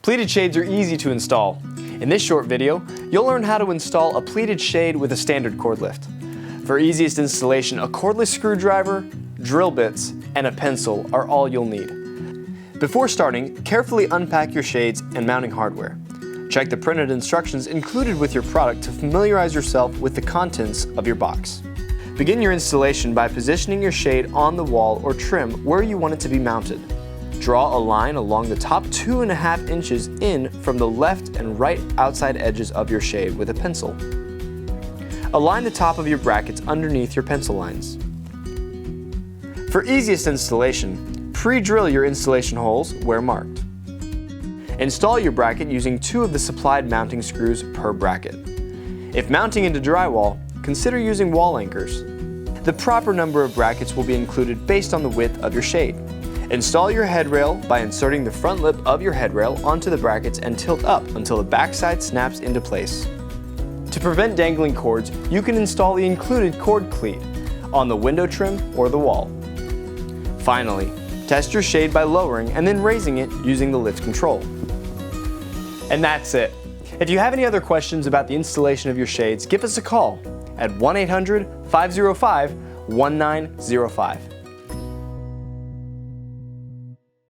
Pleated shades are easy to install. In this short video, you'll learn how to install a pleated shade with a standard cord lift. For easiest installation, a cordless screwdriver, drill bits, and a pencil are all you'll need. Before starting, carefully unpack your shades and mounting hardware. Check the printed instructions included with your product to familiarize yourself with the contents of your box. Begin your installation by positioning your shade on the wall or trim where you want it to be mounted. Draw a line along the top 2.5 inches in from the left and right outside edges of your shade with a pencil. Align the top of your brackets underneath your pencil lines. For easiest installation, pre-drill your installation holes where marked. Install your bracket using 2 of the supplied mounting screws per bracket. If mounting into drywall, consider using wall anchors. The proper number of brackets will be included based on the width of your shade. Install your headrail by inserting the front lip of your headrail onto the brackets and tilt up until the backside snaps into place. To prevent dangling cords, you can install the included cord cleat on the window trim or the wall. Finally, test your shade by lowering and then raising it using the lift control. And that's it. If you have any other questions about the installation of your shades, give us a call at 1-800-505-1905.